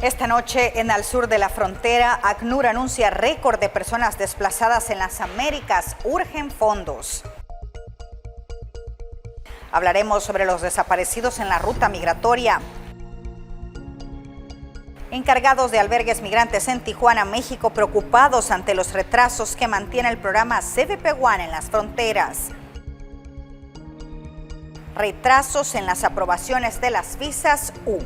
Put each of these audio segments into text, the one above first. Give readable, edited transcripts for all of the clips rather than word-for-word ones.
Esta noche, en el sur de la frontera, ACNUR anuncia récord de personas desplazadas en las Américas. Urgen fondos. Hablaremos sobre los desaparecidos en la ruta migratoria. Encargados de albergues migrantes en Tijuana, México, preocupados ante los retrasos que mantiene el programa CBP One en las fronteras. Retrasos en las aprobaciones de las visas U.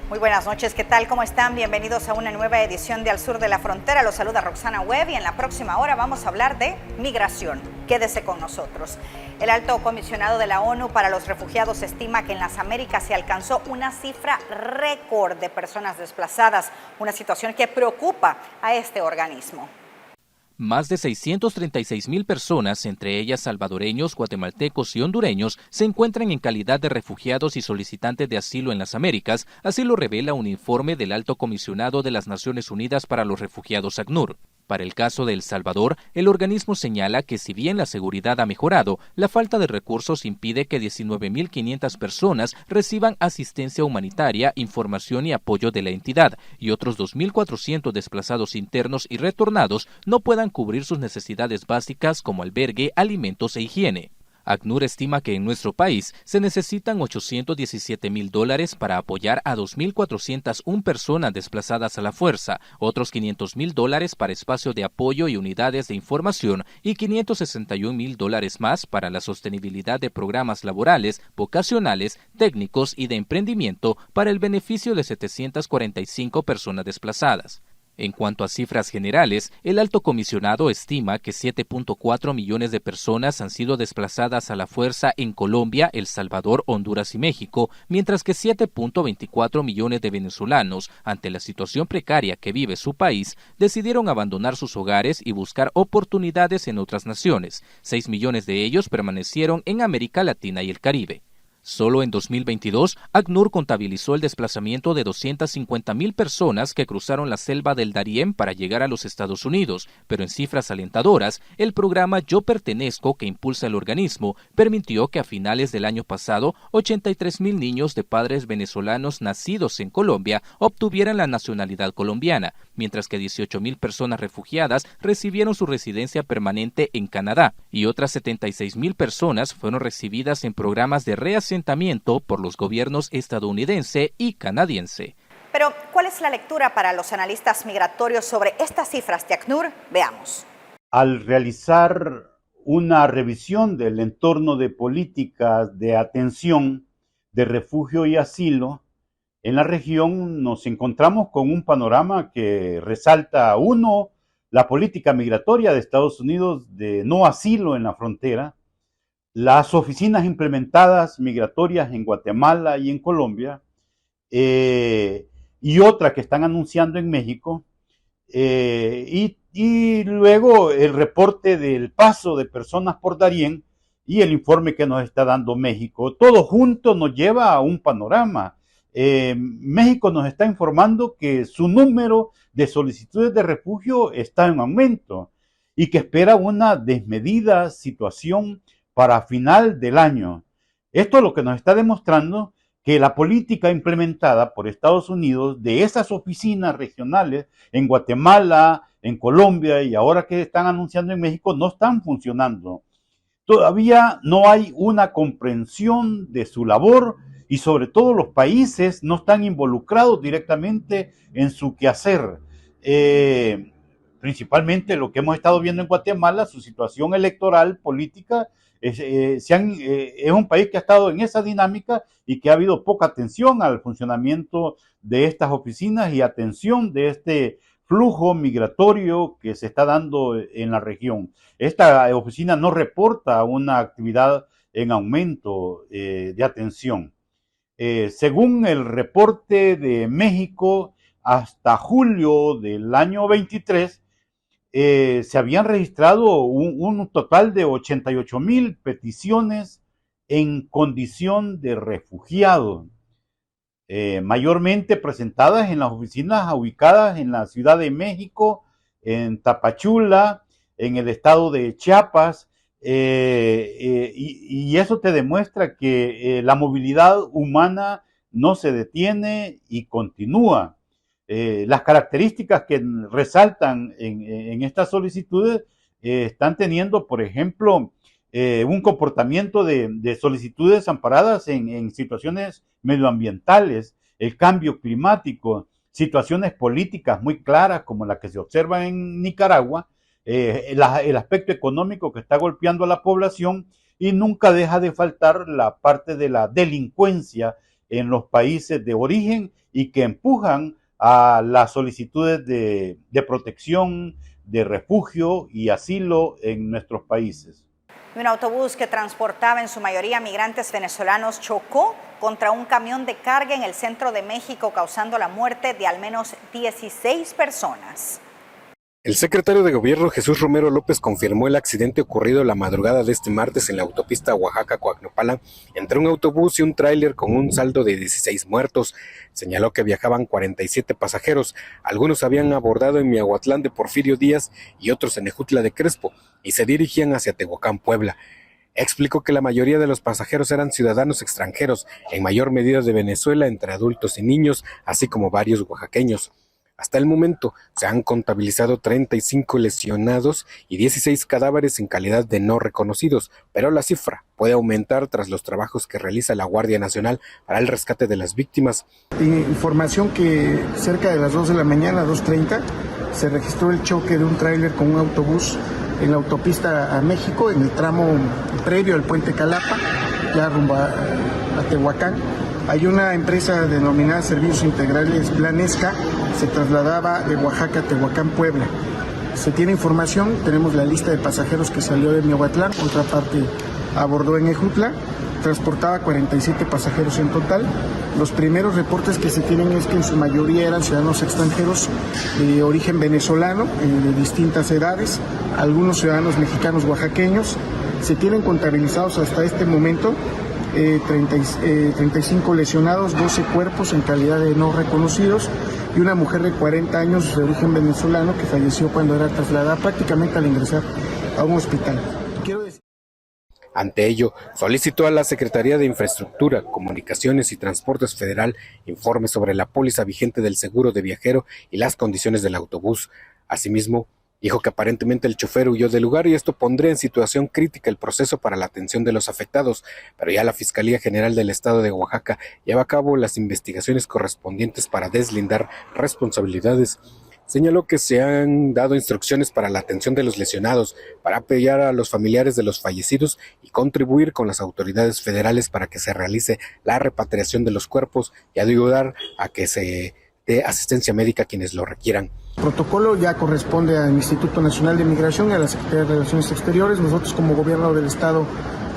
Muy buenas noches, ¿qué tal? ¿Cómo están? Bienvenidos a una nueva edición de Al Sur de la Frontera. Los saluda Roxana Webb y en la próxima hora vamos a hablar de migración. Quédese con nosotros. El alto comisionado de la ONU para los refugiados estima que en las Américas se alcanzó una cifra récord de personas desplazadas, una situación que preocupa a este organismo. Más de 636,000 personas, entre ellas salvadoreños, guatemaltecos y hondureños, se encuentran en calidad de refugiados y solicitantes de asilo en las Américas, así lo revela un informe del Alto Comisionado de las Naciones Unidas para los Refugiados ACNUR. Para el caso de El Salvador, el organismo señala que si bien la seguridad ha mejorado, la falta de recursos impide que 19,500 personas reciban asistencia humanitaria, información y apoyo de la entidad, y otros 2,400 desplazados internos y retornados no puedan cubrir sus necesidades básicas como albergue, alimentos e higiene. ACNUR estima que en nuestro país se necesitan $817,000 para apoyar a 2,401 personas desplazadas a la fuerza, otros $500,000 para espacio de apoyo y unidades de información y $561,000 más para la sostenibilidad de programas laborales, vocacionales, técnicos y de emprendimiento para el beneficio de 745 personas desplazadas. En cuanto a cifras generales, el alto comisionado estima que 7.4 millones de personas han sido desplazadas a la fuerza en Colombia, El Salvador, Honduras y México, mientras que 7.24 millones de venezolanos, ante la situación precaria que vive su país, decidieron abandonar sus hogares y buscar oportunidades en otras naciones. 6 millones de ellos permanecieron en América Latina y el Caribe. Solo en 2022, ACNUR contabilizó el desplazamiento de 250,000 personas que cruzaron la selva del Darién para llegar a los Estados Unidos, pero en cifras alentadoras, el programa Yo Pertenezco que impulsa el organismo permitió que a finales del año pasado 83,000 niños de padres venezolanos nacidos en Colombia obtuvieran la nacionalidad colombiana, mientras que 18,000 personas refugiadas recibieron su residencia permanente en Canadá y otras 76,000 personas fueron recibidas en programas de reasentamiento por los gobiernos estadounidense y canadiense. Pero, ¿cuál es la lectura para los analistas migratorios sobre estas cifras de ACNUR? Veamos. Al realizar una revisión del entorno de políticas de atención de refugio y asilo en la región, nos encontramos con un panorama que resalta, uno, la política migratoria de Estados Unidos de no asilo en la frontera, las oficinas implementadas migratorias en Guatemala y en Colombia, y otra que están anunciando en México, y luego el reporte del paso de personas por Darién y el informe que nos está dando México. Todo junto nos lleva a un panorama. México nos está informando que su número de solicitudes de refugio está en aumento y que espera una desmedida situación para final del año. Esto es lo que nos está demostrando que la política implementada por Estados Unidos de esas oficinas regionales en Guatemala, en Colombia y ahora que están anunciando en México no están funcionando. Todavía no hay una comprensión de su labor y sobre todo los países no están involucrados directamente en su quehacer. Principalmente lo que hemos estado viendo en Guatemala, su situación electoral, política, es un país que ha estado en esa dinámica y que ha habido poca atención al funcionamiento de estas oficinas y atención de este flujo migratorio que se está dando en la región. Esta oficina no reporta una actividad en aumento de atención. Según el reporte de México, hasta julio del año 23, se habían registrado un total de 88,000 peticiones en condición de refugiado, mayormente presentadas en las oficinas ubicadas en la Ciudad de México, en Tapachula, en el estado de Chiapas, y eso te demuestra que la movilidad humana no se detiene y continúa. Las características que resaltan en estas solicitudes están teniendo, por ejemplo, un comportamiento de solicitudes amparadas en situaciones medioambientales, el cambio climático, situaciones políticas muy claras como la que se observa en Nicaragua, el aspecto económico que está golpeando a la población, y nunca deja de faltar la parte de la delincuencia en los países de origen y que empujan a las solicitudes de protección, de refugio y asilo en nuestros países. Un autobús que transportaba en su mayoría migrantes venezolanos chocó contra un camión de carga en el centro de México, causando la muerte de al menos 16 personas. El secretario de Gobierno Jesús Romero López confirmó el accidente ocurrido la madrugada de este martes en la autopista Oaxaca-Coacnopala entre un autobús y un tráiler con un saldo de 16 muertos. Señaló que viajaban 47 pasajeros, algunos habían abordado en Miahuatlán de Porfirio Díaz y otros en Ejutla de Crespo y se dirigían hacia Tehuacán, Puebla. Explicó que la mayoría de los pasajeros eran ciudadanos extranjeros, en mayor medida de Venezuela, entre adultos y niños, así como varios oaxaqueños. Hasta el momento se han contabilizado 35 lesionados y 16 cadáveres en calidad de no reconocidos, pero la cifra puede aumentar tras los trabajos que realiza la Guardia Nacional para el rescate de las víctimas. Información que cerca de las 2 de la mañana, 2:30, se registró el choque de un tráiler con un autobús en la autopista a México, en el tramo previo al puente Calapa, ya rumbo a Tehuacán. Hay una empresa denominada Servicios Integrales Planesca, se trasladaba de Oaxaca a Tehuacán, Puebla. Se tiene información, tenemos la lista de pasajeros que salió de Miahuatlán, otra parte abordó en Ejutla, transportaba 47 pasajeros en total. Los primeros reportes que se tienen es que en su mayoría eran ciudadanos extranjeros de origen venezolano, de distintas edades, algunos ciudadanos mexicanos oaxaqueños. Se tienen contabilizados hasta este momento 35 lesionados, 12 cuerpos en calidad de no reconocidos y una mujer de 40 años de origen venezolano que falleció cuando era trasladada prácticamente al ingresar a un hospital. Ante ello, solicitó a la Secretaría de Infraestructura, Comunicaciones y Transportes Federal informe sobre la póliza vigente del seguro de viajero y las condiciones del autobús. Asimismo, dijo que aparentemente el chofer huyó del lugar y esto pondría en situación crítica el proceso para la atención de los afectados, pero ya la Fiscalía General del Estado de Oaxaca lleva a cabo las investigaciones correspondientes para deslindar responsabilidades. Señaló que se han dado instrucciones para la atención de los lesionados, para apoyar a los familiares de los fallecidos y contribuir con las autoridades federales para que se realice la repatriación de los cuerpos y ayudar a que se dé asistencia médica a quienes lo requieran. El protocolo ya corresponde al Instituto Nacional de Migración y a la Secretaría de Relaciones Exteriores. Nosotros como gobierno del Estado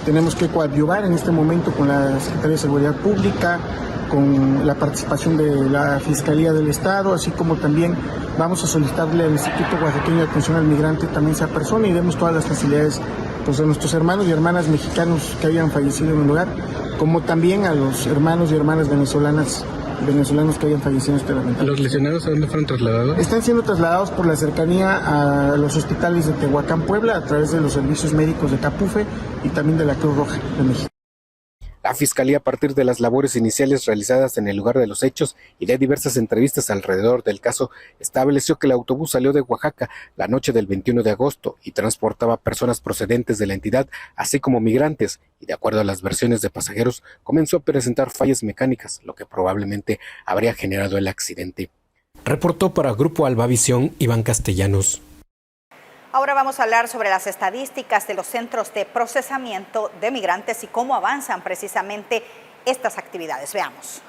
tenemos que coadyuvar en este momento con la Secretaría de Seguridad Pública, con la participación de la Fiscalía del Estado, así como también vamos a solicitarle al Instituto Oaxaqueño de Atención al Migrante también sea persona y demos todas las facilidades pues, a nuestros hermanos y hermanas mexicanos que hayan fallecido en el lugar, como también a los hermanos y hermanas venezolanos que hayan fallecido en este momento. ¿Los lesionados a dónde fueron trasladados? Están siendo trasladados por la cercanía a los hospitales de Tehuacán, Puebla, a través de los servicios médicos de Capufe y también de la Cruz Roja de México. La Fiscalía, a partir de las labores iniciales realizadas en el lugar de los hechos y de diversas entrevistas alrededor del caso, estableció que el autobús salió de Oaxaca la noche del 21 de agosto y transportaba personas procedentes de la entidad, así como migrantes, y de acuerdo a las versiones de pasajeros, comenzó a presentar fallas mecánicas, lo que probablemente habría generado el accidente. Reportó para Grupo Albavisión Iván Castellanos. Ahora vamos a hablar sobre las estadísticas de los centros de procesamiento de migrantes y cómo avanzan precisamente estas actividades. Veamos.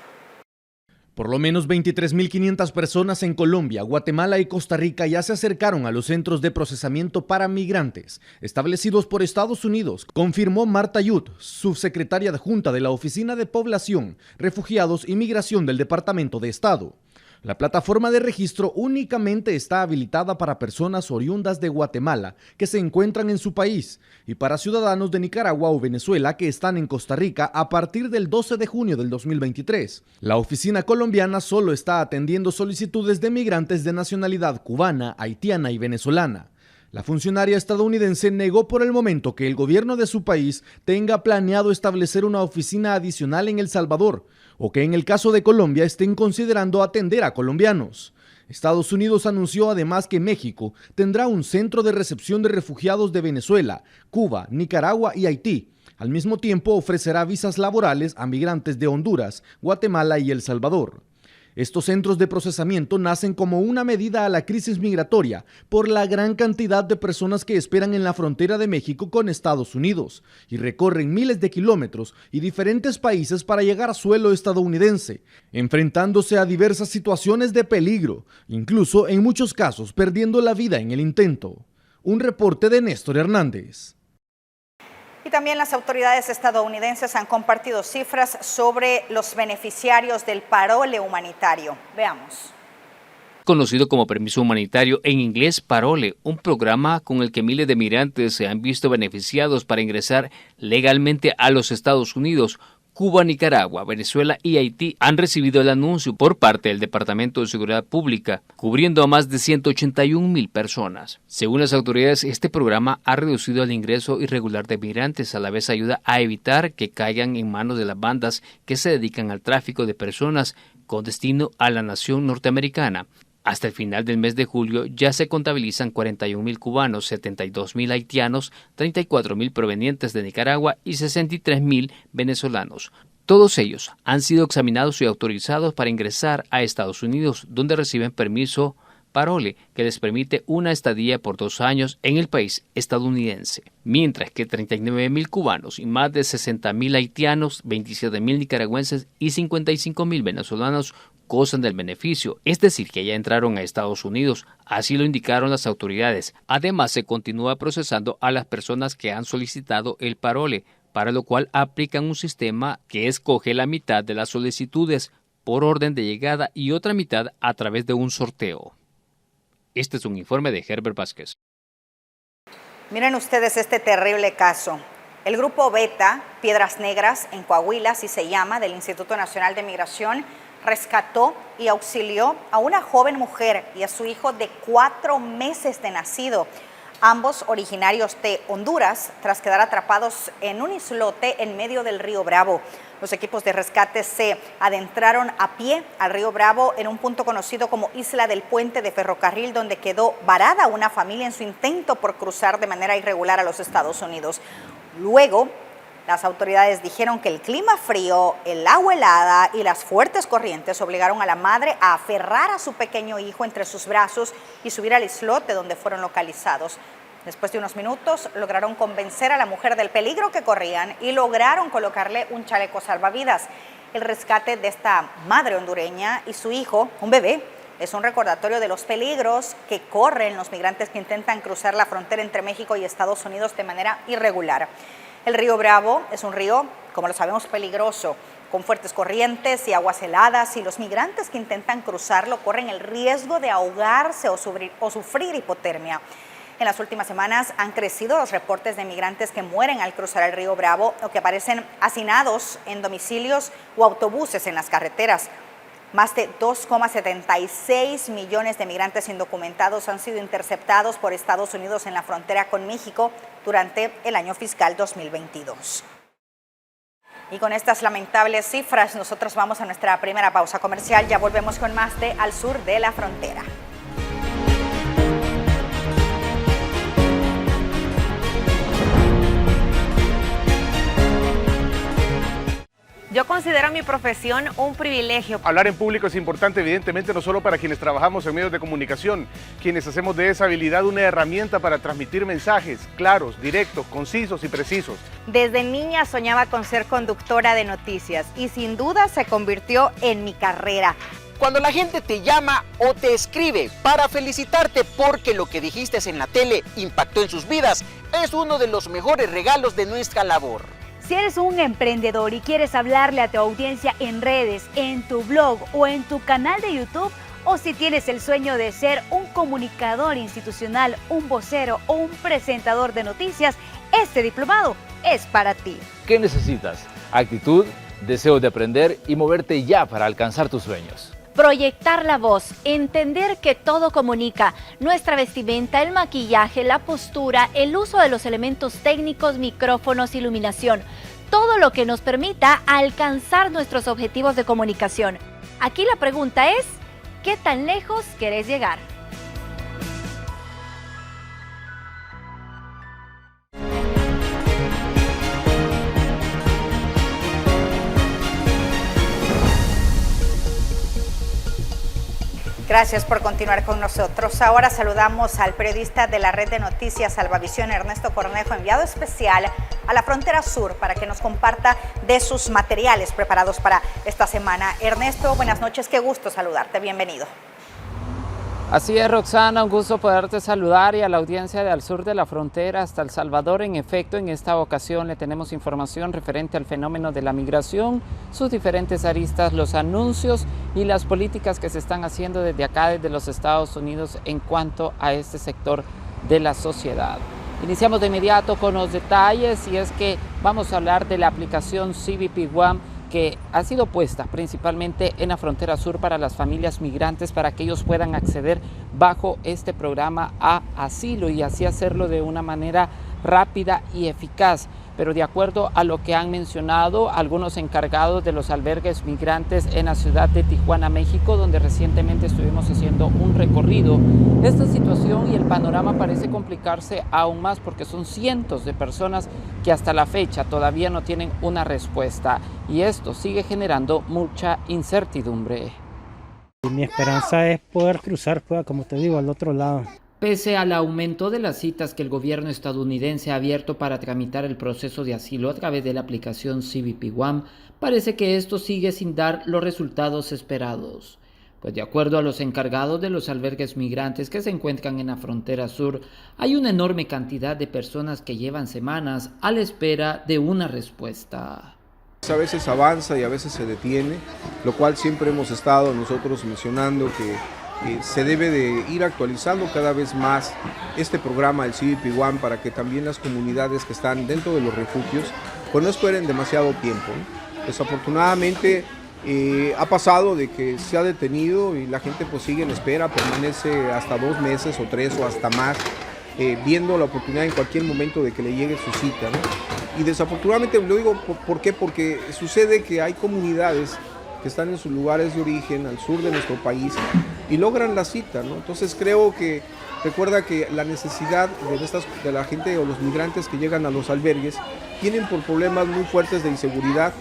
Por lo menos 23.500 personas en Colombia, Guatemala y Costa Rica ya se acercaron a los centros de procesamiento para migrantes establecidos por Estados Unidos, confirmó Marta Yud, subsecretaria adjunta de la Oficina de Población, Refugiados y Migración del Departamento de Estado. La plataforma de registro únicamente está habilitada para personas oriundas de Guatemala que se encuentran en su país y para ciudadanos de Nicaragua o Venezuela que están en Costa Rica a partir del 12 de junio del 2023. La oficina colombiana solo está atendiendo solicitudes de migrantes de nacionalidad cubana, haitiana y venezolana. La funcionaria estadounidense negó por el momento que el gobierno de su país tenga planeado establecer una oficina adicional en El Salvador o que en el caso de Colombia estén considerando atender a colombianos. Estados Unidos anunció además que México tendrá un centro de recepción de refugiados de Venezuela, Cuba, Nicaragua y Haití. Al mismo tiempo ofrecerá visas laborales a migrantes de Honduras, Guatemala y El Salvador. Estos centros de procesamiento nacen como una medida a la crisis migratoria por la gran cantidad de personas que esperan en la frontera de México con Estados Unidos y recorren miles de kilómetros y diferentes países para llegar a suelo estadounidense, enfrentándose a diversas situaciones de peligro, incluso en muchos casos perdiendo la vida en el intento. Un reporte de Néstor Hernández. Y también las autoridades estadounidenses han compartido cifras sobre los beneficiarios del parole humanitario. Veamos. Conocido como permiso humanitario, en inglés parole, un programa con el que miles de migrantes se han visto beneficiados para ingresar legalmente a los Estados Unidos. Cuba, Nicaragua, Venezuela y Haití han recibido el anuncio por parte del Departamento de Seguridad Pública, cubriendo a más de 181,000 personas. Según las autoridades, este programa ha reducido el ingreso irregular de migrantes, a la vez ayuda a evitar que caigan en manos de las bandas que se dedican al tráfico de personas con destino a la nación norteamericana. Hasta el final del mes de julio ya se contabilizan 41,000 cubanos, 72,000 haitianos, 34,000 provenientes de Nicaragua y 63,000 venezolanos. Todos ellos han sido examinados y autorizados para ingresar a Estados Unidos, donde reciben permiso parole, que les permite una estadía por 2 años en el país estadounidense. Mientras que 39,000 cubanos y más de 60,000 haitianos, 27,000 nicaragüenses y 55,000 venezolanos gozan del beneficio, es decir, que ya entraron a Estados Unidos, así lo indicaron las autoridades. Además, se continúa procesando a las personas que han solicitado el parole, para lo cual aplican un sistema que escoge la mitad de las solicitudes por orden de llegada y otra mitad a través de un sorteo. Este es un informe de Herbert Vázquez. Miren ustedes este terrible caso. El grupo Beta, Piedras Negras, en Coahuila, así se llama, del Instituto Nacional de Migración, rescató y auxilió a una joven mujer y a su hijo de 4 meses de nacido, ambos originarios de Honduras, tras quedar atrapados en un islote en medio del río Bravo. Los equipos de rescate se adentraron a pie al río Bravo en un punto conocido como Isla del Puente de Ferrocarril, donde quedó varada una familia en su intento por cruzar de manera irregular a los Estados Unidos. Luego, las autoridades dijeron que el clima frío, el agua helada y las fuertes corrientes obligaron a la madre a aferrar a su pequeño hijo entre sus brazos y subir al islote donde fueron localizados. Después de unos minutos, lograron convencer a la mujer del peligro que corrían y lograron colocarle un chaleco salvavidas. El rescate de esta madre hondureña y su hijo, un bebé, es un recordatorio de los peligros que corren los migrantes que intentan cruzar la frontera entre México y Estados Unidos de manera irregular. El río Bravo es un río, como lo sabemos, peligroso, con fuertes corrientes y aguas heladas, y los migrantes que intentan cruzarlo corren el riesgo de ahogarse o sufrir hipotermia. En las últimas semanas han crecido los reportes de migrantes que mueren al cruzar el río Bravo o que aparecen hacinados en domicilios o autobuses en las carreteras. Más de 2,76 millones de migrantes indocumentados han sido interceptados por Estados Unidos en la frontera con México durante el año fiscal 2022. Y con estas lamentables cifras, nosotros vamos a nuestra primera pausa comercial. Ya volvemos con más de Al Sur de la Frontera. Yo considero mi profesión un privilegio. Hablar en público es importante, evidentemente, no solo para quienes trabajamos en medios de comunicación, quienes hacemos de esa habilidad una herramienta para transmitir mensajes claros, directos, concisos y precisos. Desde niña soñaba con ser conductora de noticias y sin duda se convirtió en mi carrera. Cuando la gente te llama o te escribe para felicitarte porque lo que dijiste en la tele impactó en sus vidas, es uno de los mejores regalos de nuestra labor. Si eres un emprendedor y quieres hablarle a tu audiencia en redes, en tu blog o en tu canal de YouTube, o si tienes el sueño de ser un comunicador institucional, un vocero o un presentador de noticias, este diplomado es para ti. ¿Qué necesitas? Actitud, deseo de aprender y moverte ya para alcanzar tus sueños. Proyectar la voz, entender que todo comunica, nuestra vestimenta, el maquillaje, la postura, el uso de los elementos técnicos, micrófonos, iluminación, todo lo que nos permita alcanzar nuestros objetivos de comunicación. Aquí la pregunta es, ¿qué tan lejos querés llegar? Gracias por continuar con nosotros. Ahora saludamos al periodista de la red de noticias Salvavisión, Ernesto Cornejo, enviado especial a la frontera sur para que nos comparta de sus materiales preparados para esta semana. Ernesto, buenas noches, qué gusto saludarte, bienvenido. Así es, Roxana, un gusto poderte saludar y a la audiencia de Al Sur de la Frontera hasta El Salvador. En efecto, en esta ocasión le tenemos información referente al fenómeno de la migración, sus diferentes aristas, los anuncios y las políticas que se están haciendo desde acá, desde los Estados Unidos, en cuanto a este sector de la sociedad. Iniciamos de inmediato con los detalles y es que vamos a hablar de la aplicación CBP One, que ha sido puesta principalmente en la frontera sur para las familias migrantes para que ellos puedan acceder bajo este programa a asilo y así hacerlo de una manera rápida y eficaz. Pero de acuerdo a lo que han mencionado algunos encargados de los albergues migrantes en la ciudad de Tijuana, México, donde recientemente estuvimos haciendo un recorrido, esta situación y el panorama parece complicarse aún más porque son cientos de personas que hasta la fecha todavía no tienen una respuesta y esto sigue generando mucha incertidumbre. Mi esperanza es poder cruzar, como te digo, al otro lado. Pese al aumento de las citas que el gobierno estadounidense ha abierto para tramitar el proceso de asilo a través de la aplicación CBP One, parece que esto sigue sin dar los resultados esperados. Pues de acuerdo a los encargados de los albergues migrantes que se encuentran en la frontera sur, hay una enorme cantidad de personas que llevan semanas a la espera de una respuesta. A veces avanza y a veces se detiene, lo cual siempre hemos estado nosotros mencionando que se debe de ir actualizando cada vez más este programa del CBP One para que también las comunidades que están dentro de los refugios pues no esperen demasiado tiempo. Desafortunadamente ha pasado de que se ha detenido y la gente pues sigue en espera, permanece hasta 2 meses o 3 o hasta más, viendo la oportunidad en cualquier momento de que le llegue su cita, ¿no? Y desafortunadamente lo digo, ¿por qué? Porque sucede que hay comunidades que están en sus lugares de origen, al sur de nuestro país, y logran la cita, ¿no? Entonces creo que, recuerda que la necesidad de la gente o los migrantes que llegan a los albergues tienen por problemas muy fuertes de inseguridad,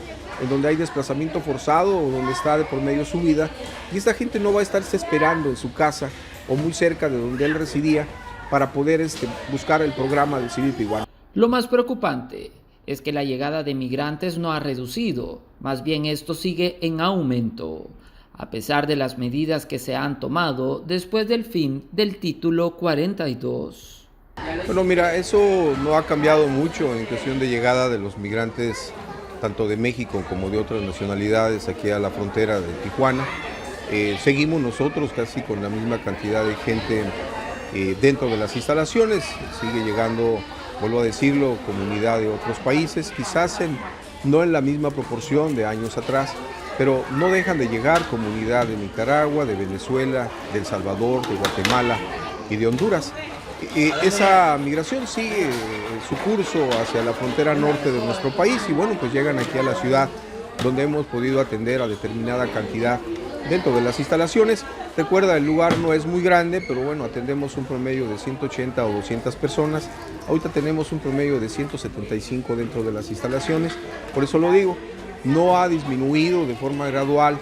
en donde hay desplazamiento forzado o donde está de por medio su vida, y esta gente no va a estarse esperando en su casa o muy cerca de donde él residía para poder buscar el programa del CBP One. Lo más preocupante es que la llegada de migrantes no ha reducido, más bien esto sigue en aumento, a pesar de las medidas que se han tomado después del fin del título 42. Bueno, mira, eso no ha cambiado mucho en cuestión de llegada de los migrantes, tanto de México como de otras nacionalidades aquí a la frontera de Tijuana. Seguimos nosotros casi con la misma cantidad de gente dentro de las instalaciones, sigue llegando, vuelvo a decirlo, comunidad de otros países, quizás no en la misma proporción de años atrás, pero no dejan de llegar comunidad de Nicaragua, de Venezuela, de El Salvador, de Guatemala y de Honduras. Esa migración sigue su curso hacia la frontera norte de nuestro país y bueno, pues llegan aquí a la ciudad donde hemos podido atender a determinada cantidad dentro de las instalaciones. Recuerda, el lugar no es muy grande, pero bueno, atendemos un promedio de 180 o 200 personas. Ahorita tenemos un promedio de 175 dentro de las instalaciones. Por eso lo digo, no ha disminuido de forma gradual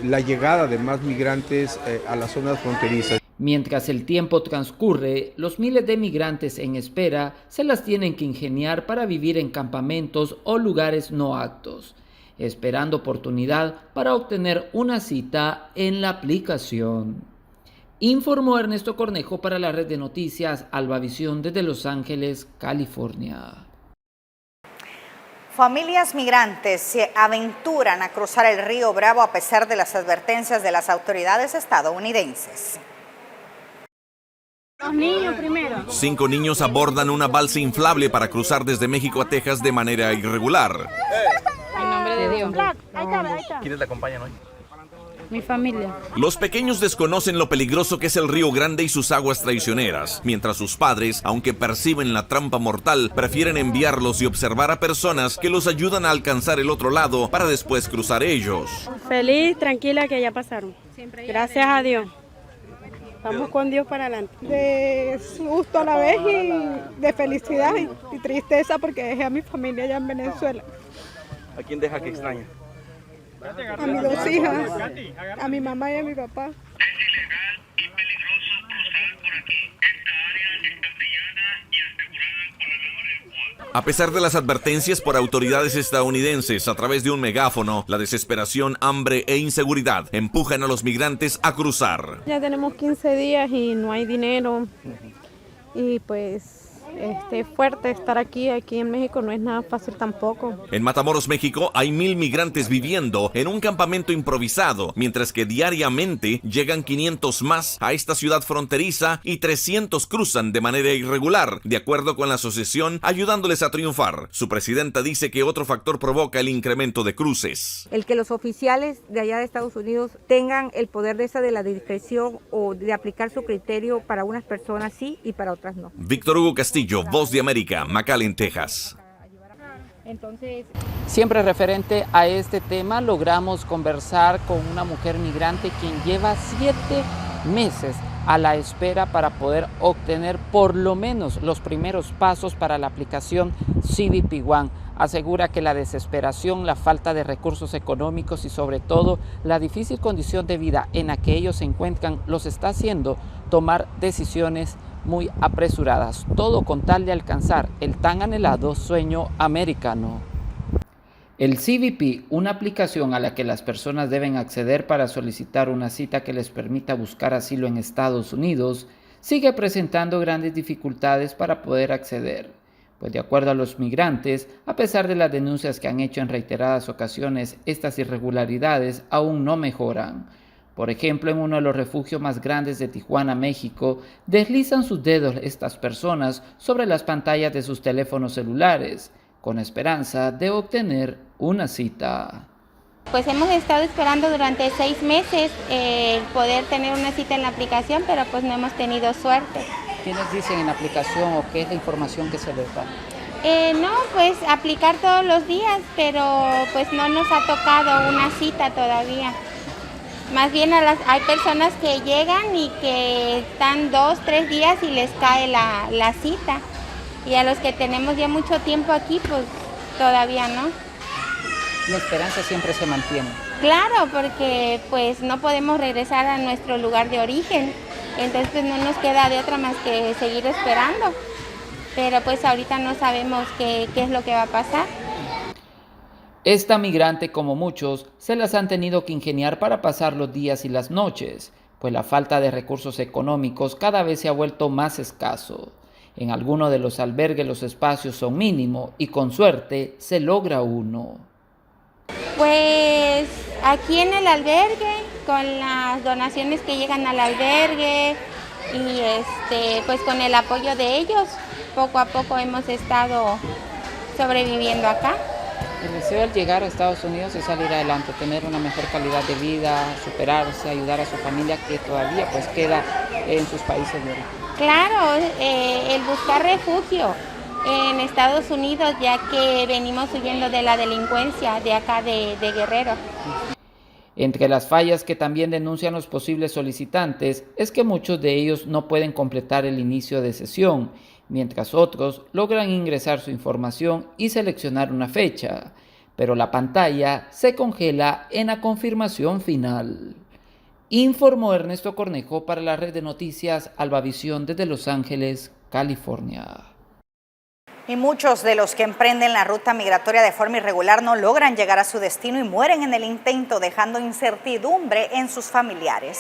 la llegada de más migrantes a las zonas fronterizas. Mientras el tiempo transcurre, los miles de migrantes en espera se las tienen que ingeniar para vivir en campamentos o lugares no aptos, esperando oportunidad para obtener una cita en la aplicación. Informó Ernesto Cornejo para la red de noticias Albavisión desde Los Ángeles, California. Familias migrantes se aventuran a cruzar el río Bravo a pesar de las advertencias de las autoridades estadounidenses. Los niños primero. 5 niños abordan una balsa inflable para cruzar desde México a Texas de manera irregular. En nombre de Dios. ¿Quiénes le acompañan hoy? Mi familia. Los pequeños desconocen lo peligroso que es el Río Grande y sus aguas traicioneras, mientras sus padres, aunque perciben la trampa mortal, prefieren enviarlos y observar a personas que los ayudan a alcanzar el otro lado para después cruzar ellos. Feliz, tranquila que ya pasaron. Gracias a Dios. Vamos con Dios para adelante. De susto a la vez y de felicidad y tristeza porque dejé a mi familia allá en Venezuela. ¿A quién deja que extraña? A mis 2 hijas, a mi mamá y a mi papá. A pesar de las advertencias por autoridades estadounidenses a través de un megáfono, la desesperación, hambre e inseguridad empujan a los migrantes a cruzar. Ya tenemos 15 días y no hay dinero y pues fuerte estar aquí en México no es nada fácil tampoco. En Matamoros, México, hay 1,000 migrantes viviendo en un campamento improvisado, mientras que diariamente llegan 500 más a esta ciudad fronteriza y 300 cruzan de manera irregular, de acuerdo con la asociación Ayudándoles a Triunfar. Su presidenta dice que otro factor provoca el incremento de cruces. El que los oficiales de allá de Estados Unidos tengan el poder de la discreción o de aplicar su criterio para unas personas sí y para otras no. Víctor Hugo Castillo, Voz de América, McAllen, Texas. Siempre referente a este tema, logramos conversar con una mujer migrante quien lleva 7 meses a la espera para poder obtener por lo menos los primeros pasos para la aplicación CBP One. Asegura que la desesperación, la falta de recursos económicos y sobre todo la difícil condición de vida en la que ellos se encuentran los está haciendo tomar decisiones muy apresuradas, todo con tal de alcanzar el tan anhelado sueño americano. El CBP, una aplicación a la que las personas deben acceder para solicitar una cita que les permita buscar asilo en Estados Unidos, sigue presentando grandes dificultades para poder acceder. Pues de acuerdo a los migrantes, a pesar de las denuncias que han hecho en reiteradas ocasiones, estas irregularidades aún no mejoran. Por ejemplo, en uno de los refugios más grandes de Tijuana, México, deslizan sus dedos estas personas sobre las pantallas de sus teléfonos celulares, con esperanza de obtener una cita. Pues hemos estado esperando durante 6 meses poder tener una cita en la aplicación, pero pues no hemos tenido suerte. ¿Qué les dicen en la aplicación o qué es la información que se les da? No, pues aplicar todos los días, pero pues no nos ha tocado una cita todavía. Más bien hay personas que llegan y que están 2, 3 días y les cae la cita. Y a los que tenemos ya mucho tiempo aquí, pues todavía no. La esperanza siempre se mantiene. Claro, porque pues no podemos regresar a nuestro lugar de origen. Entonces pues no nos queda de otra más que seguir esperando. Pero pues ahorita no sabemos qué es lo que va a pasar. Esta migrante, como muchos, se las han tenido que ingeniar para pasar los días y las noches, pues la falta de recursos económicos cada vez se ha vuelto más escaso. En algunos de los albergues los espacios son mínimos y con suerte se logra uno. Pues aquí en el albergue, con las donaciones que llegan al albergue y pues con el apoyo de ellos, poco a poco hemos estado sobreviviendo acá. El deseo al llegar a Estados Unidos es salir adelante, tener una mejor calidad de vida, superarse, ayudar a su familia que todavía pues queda en sus países de origen. Claro, el buscar refugio en Estados Unidos, ya que venimos huyendo de la delincuencia de acá de Guerrero. Entre las fallas que también denuncian los posibles solicitantes es que muchos de ellos no pueden completar el inicio de sesión, mientras otros logran ingresar su información y seleccionar una fecha, pero la pantalla se congela en la confirmación final. Informó Ernesto Cornejo para la red de noticias Albavisión desde Los Ángeles, California. Y muchos de los que emprenden la ruta migratoria de forma irregular no logran llegar a su destino y mueren en el intento, dejando incertidumbre en sus familiares.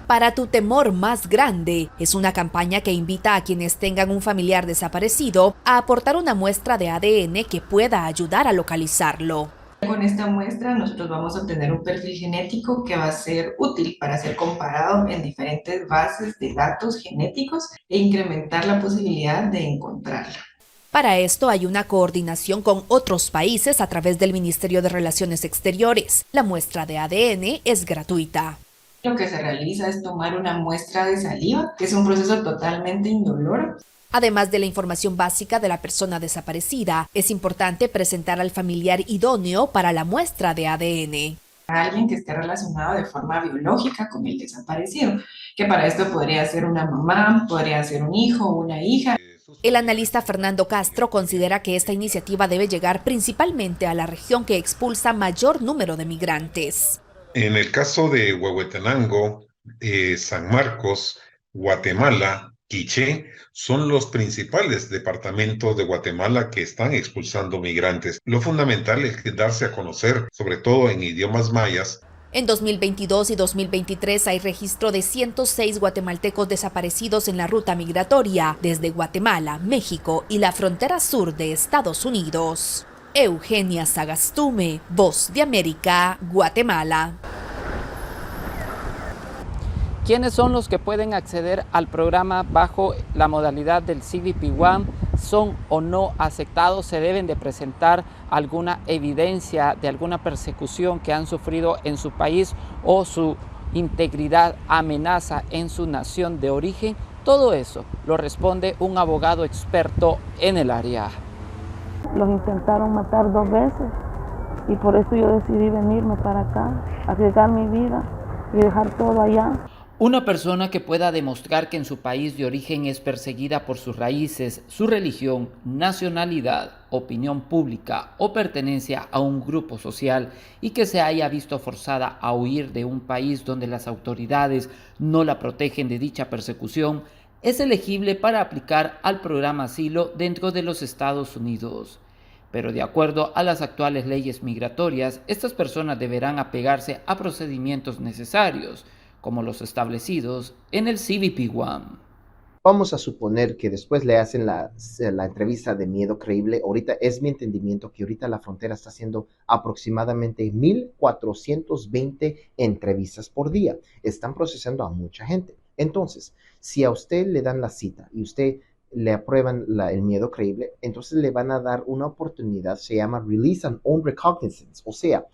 Para tu temor más grande es una campaña que invita a quienes tengan un familiar desaparecido a aportar una muestra de ADN que pueda ayudar a localizarlo. Con esta muestra nosotros vamos a obtener un perfil genético que va a ser útil para ser comparado en diferentes bases de datos genéticos e incrementar la posibilidad de encontrarla. Para esto hay una coordinación con otros países a través del Ministerio de Relaciones Exteriores. La muestra de ADN es gratuita. Lo que se realiza es tomar una muestra de saliva, que es un proceso totalmente indoloro. Además de la información básica de la persona desaparecida, es importante presentar al familiar idóneo para la muestra de ADN. Alguien que esté relacionado de forma biológica con el desaparecido, que para esto podría ser una mamá, podría ser un hijo o una hija. El analista Fernando Castro considera que esta iniciativa debe llegar principalmente a la región que expulsa mayor número de migrantes. En el caso de Huehuetenango, San Marcos, Guatemala, Quiché, son los principales departamentos de Guatemala que están expulsando migrantes. Lo fundamental es darse a conocer, sobre todo en idiomas mayas. En 2022 y 2023 hay registro de 106 guatemaltecos desaparecidos en la ruta migratoria desde Guatemala, México y la frontera sur de Estados Unidos. Eugenia Sagastume, Voz de América, Guatemala. ¿Quiénes son los que pueden acceder al programa bajo la modalidad del CBP One? ¿Son o no aceptados? ¿Se deben de presentar alguna evidencia de alguna persecución que han sufrido en su país o su integridad amenaza en su nación de origen? Todo eso lo responde un abogado experto en el área. Los intentaron matar 2 veces y por eso yo decidí venirme para acá, arriesgar mi vida y dejar todo allá. Una persona que pueda demostrar que en su país de origen es perseguida por sus raíces, su religión, nacionalidad, opinión pública o pertenencia a un grupo social y que se haya visto forzada a huir de un país donde las autoridades no la protegen de dicha persecución, es elegible para aplicar al programa asilo dentro de los Estados Unidos. Pero de acuerdo a las actuales leyes migratorias, estas personas deberán apegarse a procedimientos necesarios, como los establecidos en el CBP One. Vamos a suponer que después le hacen la entrevista de miedo creíble. Ahorita es mi entendimiento que ahorita la frontera está haciendo aproximadamente 1,420 entrevistas por día. Están procesando a mucha gente. Entonces, si a usted le dan la cita y usted le aprueban el miedo creíble, entonces le van a dar una oportunidad, se llama Release on Own Recognizance, o sea,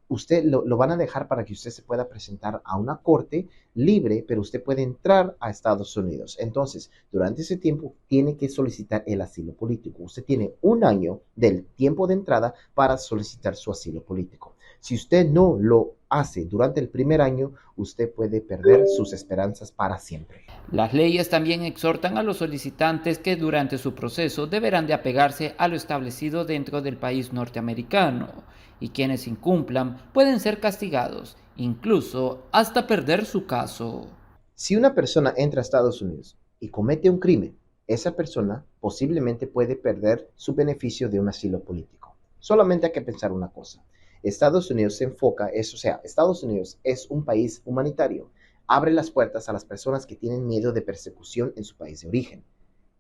usted lo van a dejar para que usted se pueda presentar a una corte libre, pero usted puede entrar a Estados Unidos. Entonces, durante ese tiempo, tiene que solicitar el asilo político. Usted tiene 1 año del tiempo de entrada para solicitar su asilo político. Si usted no lo hace durante el primer año, usted puede perder sus esperanzas para siempre. Las leyes también exhortan a los solicitantes que durante su proceso deberán de apegarse a lo establecido dentro del país norteamericano, y quienes incumplan pueden ser castigados, incluso hasta perder su caso. Si una persona entra a Estados Unidos y comete un crimen, esa persona posiblemente puede perder su beneficio de un asilo político. Solamente hay que pensar una cosa. Estados Unidos se enfoca, Estados Unidos es un país humanitario. Abre las puertas a las personas que tienen miedo de persecución en su país de origen.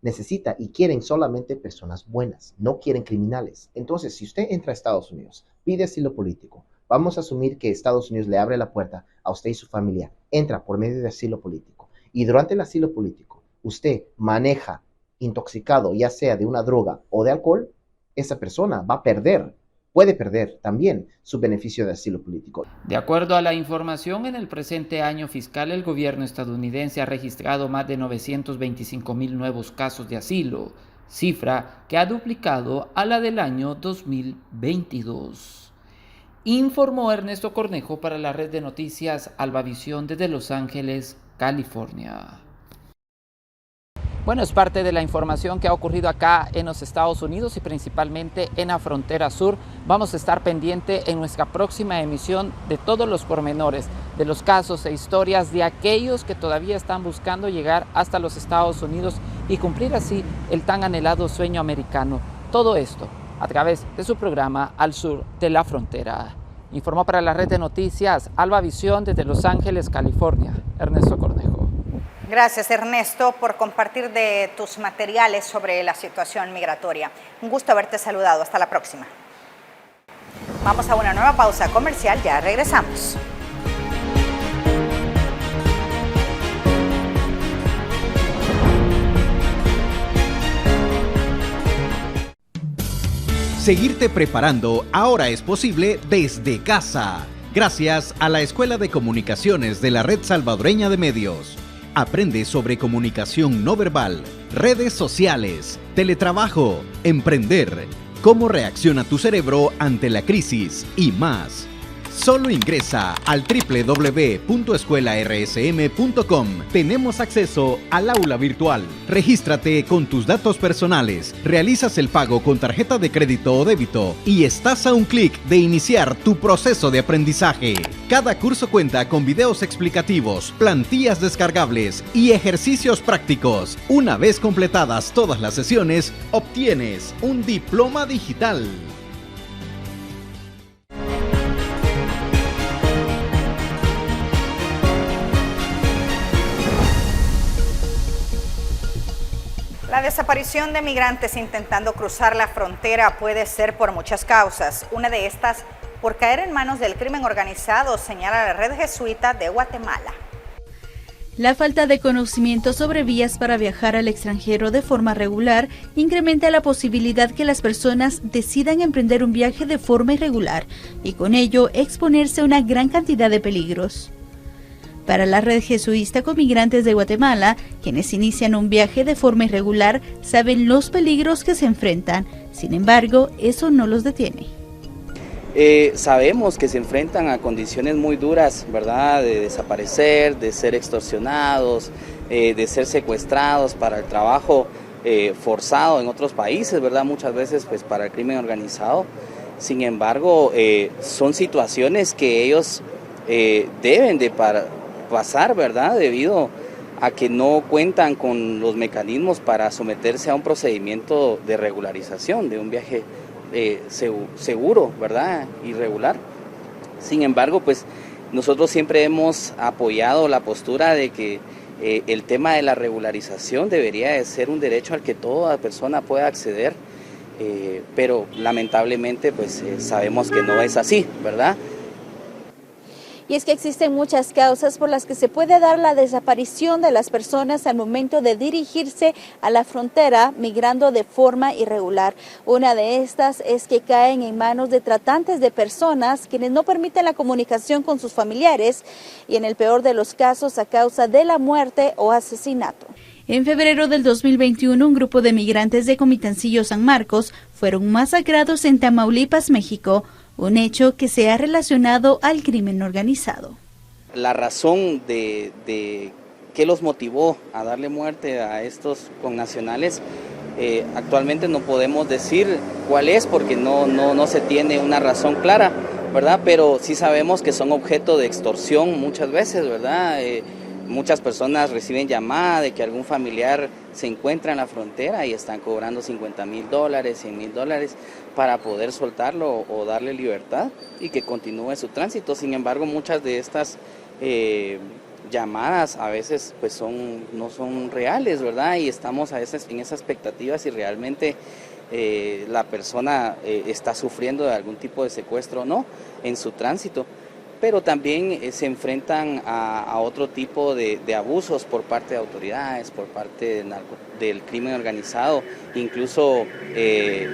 Necesita y quieren solamente personas buenas, no quieren criminales. Entonces, si usted entra a Estados Unidos, pide asilo político, vamos a asumir que Estados Unidos le abre la puerta a usted y su familia, entra por medio de asilo político. Y durante el asilo político, usted maneja intoxicado, ya sea de una droga o de alcohol, esa persona puede perder también su beneficio de asilo político. De acuerdo a la información, en el presente año fiscal, el gobierno estadounidense ha registrado más de 925,000 nuevos casos de asilo, cifra que ha duplicado a la del año 2022. Informó Ernesto Cornejo para la red de noticias Albavisión desde Los Ángeles, California. Bueno, es parte de la información que ha ocurrido acá en los Estados Unidos y principalmente en la frontera sur. Vamos a estar pendiente en nuestra próxima emisión de todos los pormenores, de los casos e historias de aquellos que todavía están buscando llegar hasta los Estados Unidos y cumplir así el tan anhelado sueño americano. Todo esto a través de su programa Al Sur de la Frontera. Informó para la red de noticias Albavisión desde Los Ángeles, California, Ernesto Cornejo. Gracias, Ernesto, por compartir de tus materiales sobre la situación migratoria. Un gusto haberte saludado. Hasta la próxima. Vamos a una nueva pausa comercial. Ya regresamos. Seguirte preparando ahora es posible desde casa, gracias a la Escuela de Comunicaciones de la Red Salvadoreña de Medios. Aprende sobre comunicación no verbal, redes sociales, teletrabajo, emprender, cómo reacciona tu cerebro ante la crisis y más. Solo ingresa al www.escuelarsm.com. Tenemos acceso al aula virtual. Regístrate con tus datos personales, realizas el pago con tarjeta de crédito o débito y estás a un clic de iniciar tu proceso de aprendizaje. Cada curso cuenta con videos explicativos, plantillas descargables y ejercicios prácticos. Una vez completadas todas las sesiones, obtienes un diploma digital. La desaparición de migrantes intentando cruzar la frontera puede ser por muchas causas. Una de estas, por caer en manos del crimen organizado, señala la Red Jesuita de Guatemala. La falta de conocimiento sobre vías para viajar al extranjero de forma regular incrementa la posibilidad que las personas decidan emprender un viaje de forma irregular y con ello exponerse a una gran cantidad de peligros. Para la Red Jesuita con Migrantes de Guatemala, quienes inician un viaje de forma irregular saben los peligros que se enfrentan. Sin embargo, eso no los detiene. Sabemos que se enfrentan a condiciones muy duras, ¿verdad? De desaparecer, de ser extorsionados, de ser secuestrados para el trabajo forzado en otros países, ¿verdad? Muchas veces pues para el crimen organizado. Sin embargo, son situaciones que ellos deben de pasar, ¿verdad? Debido a que no cuentan con los mecanismos para someterse a un procedimiento de regularización de un viaje seguro, ¿verdad? Irregular. Sin embargo, pues nosotros siempre hemos apoyado la postura de que el tema de la regularización debería de ser un derecho al que toda persona pueda acceder, pero lamentablemente pues sabemos que no es así, ¿verdad? Y es que existen muchas causas por las que se puede dar la desaparición de las personas al momento de dirigirse a la frontera migrando de forma irregular. Una de estas es que caen en manos de tratantes de personas quienes no permiten la comunicación con sus familiares y en el peor de los casos a causa de la muerte o asesinato. En febrero del 2021, un grupo de migrantes de Comitancillo San Marcos fueron masacrados en Tamaulipas, México. Un hecho que se ha relacionado al crimen organizado. La razón de qué los motivó a darle muerte a estos connacionales, actualmente no podemos decir cuál es porque no se tiene una razón clara, ¿verdad? Pero sí sabemos que son objeto de extorsión muchas veces, ¿verdad? Muchas personas reciben llamada de que algún familiar se encuentra en la frontera y están cobrando $50,000, $100,000 para poder soltarlo o darle libertad y que continúe su tránsito. Sin embargo, muchas de estas llamadas a veces pues no son reales, ¿verdad? Y estamos a veces en esas expectativas si realmente la persona está sufriendo de algún tipo de secuestro o no en su tránsito. Pero también se enfrentan a otro tipo de abusos por parte de autoridades, por parte del crimen organizado, incluso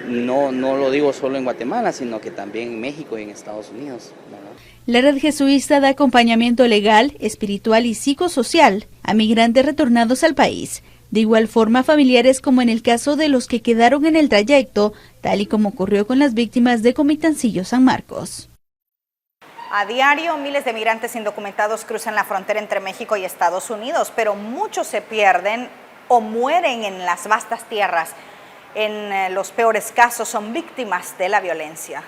no lo digo solo en Guatemala, sino que también en México y en Estados Unidos, ¿verdad? La Red Jesuita da acompañamiento legal, espiritual y psicosocial a migrantes retornados al país. De igual forma, familiares como en el caso de los que quedaron en el trayecto, tal y como ocurrió con las víctimas de Comitancillo San Marcos. A diario, miles de migrantes indocumentados cruzan la frontera entre México y Estados Unidos, pero muchos se pierden o mueren en las vastas tierras. En los peores casos son víctimas de la violencia.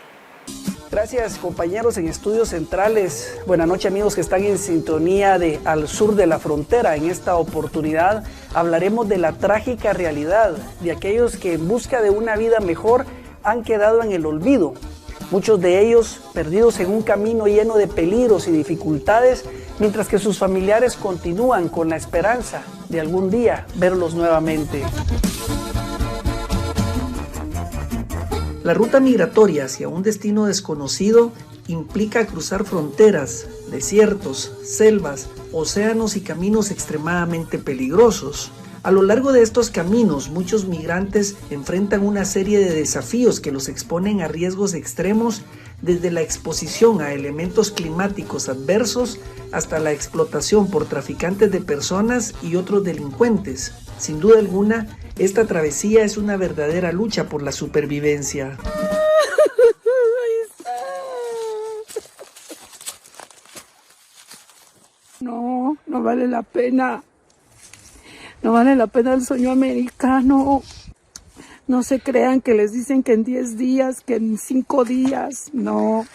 Gracias, compañeros en Estudios Centrales. Buenas noches, amigos que están en sintonía de Al Sur de la Frontera. En esta oportunidad hablaremos de la trágica realidad de aquellos que en busca de una vida mejor han quedado en el olvido. Muchos de ellos perdidos en un camino lleno de peligros y dificultades, mientras que sus familiares continúan con la esperanza de algún día verlos nuevamente. La ruta migratoria hacia un destino desconocido implica cruzar fronteras, desiertos, selvas, océanos y caminos extremadamente peligrosos. A lo largo de estos caminos, muchos migrantes enfrentan una serie de desafíos que los exponen a riesgos extremos, desde la exposición a elementos climáticos adversos hasta la explotación por traficantes de personas y otros delincuentes. Sin duda alguna, esta travesía es una verdadera lucha por la supervivencia. No, no vale la pena. No vale la pena el sueño americano. No se crean que les dicen que en 10 días, que en 5 días. No.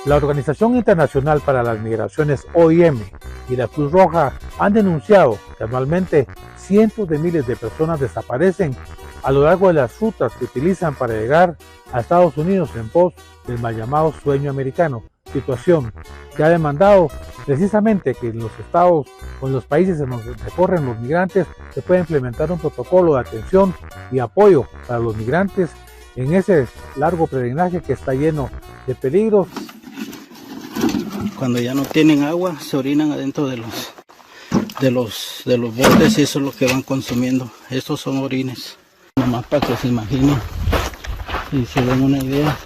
La Organización Internacional para las Migraciones, OIM, y la Cruz Roja han denunciado que anualmente cientos de miles de personas desaparecen a lo largo de las rutas que utilizan para llegar a Estados Unidos en pos del mal llamado sueño americano, situación que ha demandado precisamente que en los estados o en los países en donde recorren los migrantes se pueda implementar un protocolo de atención y apoyo para los migrantes en ese largo peregrinaje que está lleno de peligros. Cuando ya no tienen agua, se orinan adentro de los botes y eso es lo que van consumiendo. Estos son orines. Nomás para que se imaginen y se den una idea,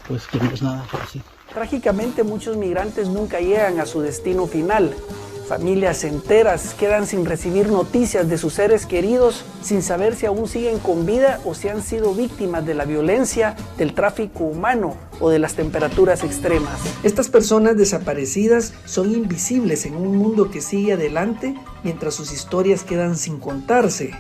pues que no es nada fácil. Trágicamente, muchos migrantes nunca llegan a su destino final. Familias enteras quedan sin recibir noticias de sus seres queridos, sin saber si aún siguen con vida o si han sido víctimas de la violencia, del tráfico humano o de las temperaturas extremas. Estas personas desaparecidas son invisibles en un mundo que sigue adelante mientras sus historias quedan sin contarse.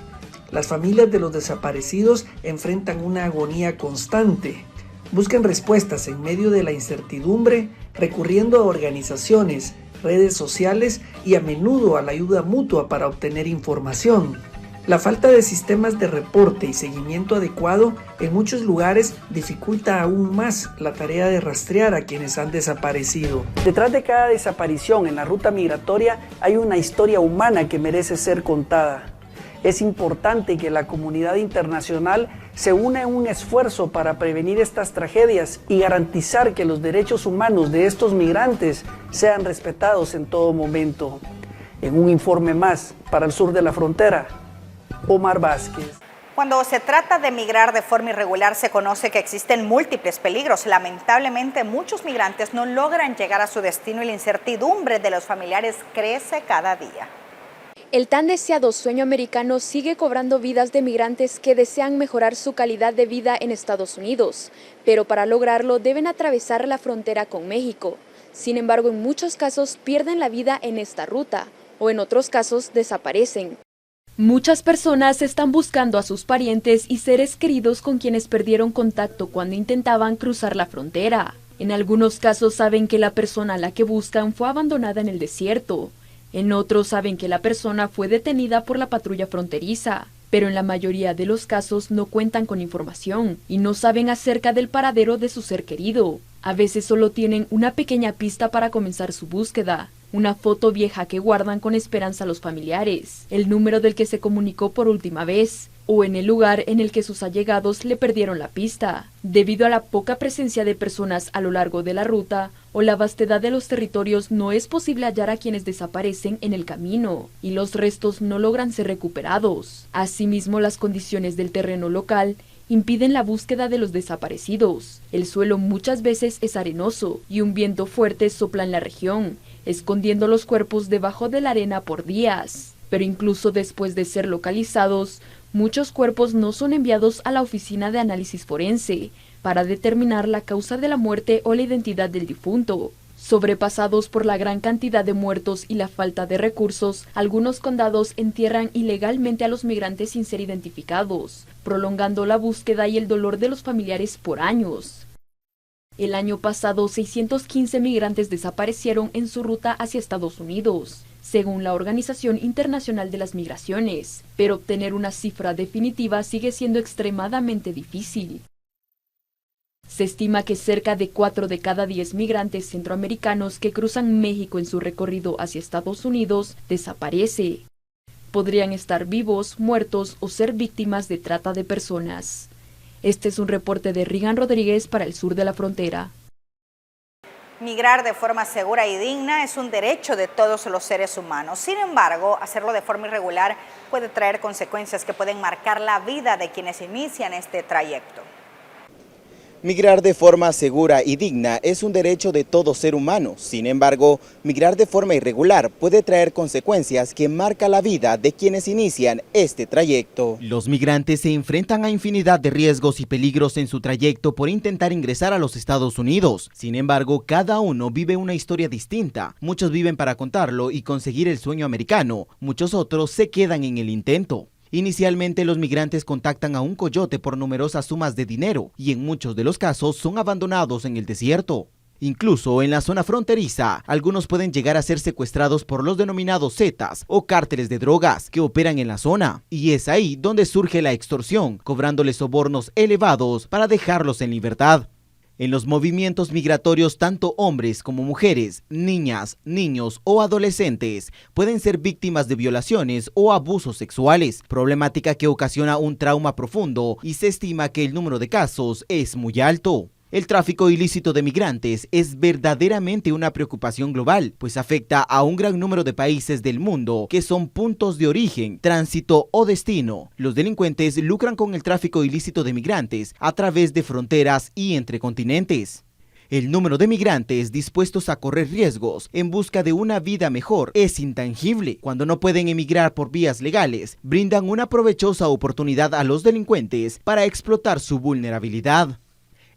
Las familias de los desaparecidos enfrentan una agonía constante. Buscan respuestas en medio de la incertidumbre, recurriendo a organizaciones, redes sociales y a menudo a la ayuda mutua para obtener información. La falta de sistemas de reporte y seguimiento adecuado en muchos lugares dificulta aún más la tarea de rastrear a quienes han desaparecido. Detrás de cada desaparición en la ruta migratoria hay una historia humana que merece ser contada. Es importante que la comunidad internacional se una en un esfuerzo para prevenir estas tragedias y garantizar que los derechos humanos de estos migrantes sean respetados en todo momento. En un informe más para el sur de la frontera, Omar Vázquez. Cuando se trata de migrar de forma irregular, se conoce que existen múltiples peligros. Lamentablemente, muchos migrantes no logran llegar a su destino y la incertidumbre de los familiares crece cada día. El tan deseado sueño americano sigue cobrando vidas de migrantes que desean mejorar su calidad de vida en Estados Unidos, pero para lograrlo deben atravesar la frontera con México. Sin embargo, en muchos casos pierden la vida en esta ruta, o en otros casos desaparecen. Muchas personas están buscando a sus parientes y seres queridos con quienes perdieron contacto cuando intentaban cruzar la frontera. En algunos casos saben que la persona a la que buscan fue abandonada en el desierto. En otros saben que la persona fue detenida por la patrulla fronteriza, pero en la mayoría de los casos no cuentan con información y no saben acerca del paradero de su ser querido. A veces solo tienen una pequeña pista para comenzar su búsqueda, una foto vieja que guardan con esperanza los familiares, el número del que se comunicó por última vez, o en el lugar en el que sus allegados le perdieron la pista. Debido a la poca presencia de personas a lo largo de la ruta o la vastedad de los territorios, no es posible hallar a quienes desaparecen en el camino y los restos no logran ser recuperados. Asimismo, las condiciones del terreno local impiden la búsqueda de los desaparecidos. El suelo muchas veces es arenoso y un viento fuerte sopla en la región, escondiendo los cuerpos debajo de la arena por días. Pero incluso después de ser localizados, muchos cuerpos no son enviados a la oficina de análisis forense para determinar la causa de la muerte o la identidad del difunto. Sobrepasados por la gran cantidad de muertos y la falta de recursos, algunos condados entierran ilegalmente a los migrantes sin ser identificados, prolongando la búsqueda y el dolor de los familiares por años. El año pasado, 615 migrantes desaparecieron en su ruta hacia Estados Unidos, según la Organización Internacional de las Migraciones, pero obtener una cifra definitiva sigue siendo extremadamente difícil. Se estima que cerca de 4 de cada 10 migrantes centroamericanos que cruzan México en su recorrido hacia Estados Unidos desaparece. Podrían estar vivos, muertos o ser víctimas de trata de personas. Este es un reporte de Regan Rodríguez para el sur de la frontera. Migrar de forma segura y digna es un derecho de todos los seres humanos. Sin embargo, hacerlo de forma irregular puede traer consecuencias que pueden marcar la vida de quienes inician este trayecto. Migrar de forma segura y digna es un derecho de todo ser humano. Sin embargo, migrar de forma irregular puede traer consecuencias que marcan la vida de quienes inician este trayecto. Los migrantes se enfrentan a infinidad de riesgos y peligros en su trayecto por intentar ingresar a los Estados Unidos. Sin embargo, cada uno vive una historia distinta. Muchos viven para contarlo y conseguir el sueño americano. Muchos otros se quedan en el intento. Inicialmente los migrantes contactan a un coyote por numerosas sumas de dinero y en muchos de los casos son abandonados en el desierto. Incluso en la zona fronteriza, algunos pueden llegar a ser secuestrados por los denominados Zetas o cárteles de drogas que operan en la zona. Y es ahí donde surge la extorsión, cobrándoles sobornos elevados para dejarlos en libertad. En los movimientos migratorios, tanto hombres como mujeres, niñas, niños o adolescentes pueden ser víctimas de violaciones o abusos sexuales, problemática que ocasiona un trauma profundo y se estima que el número de casos es muy alto. El tráfico ilícito de migrantes es verdaderamente una preocupación global, pues afecta a un gran número de países del mundo que son puntos de origen, tránsito o destino. Los delincuentes lucran con el tráfico ilícito de migrantes a través de fronteras y entre continentes. El número de migrantes dispuestos a correr riesgos en busca de una vida mejor es intangible. Cuando no pueden emigrar por vías legales, brindan una provechosa oportunidad a los delincuentes para explotar su vulnerabilidad.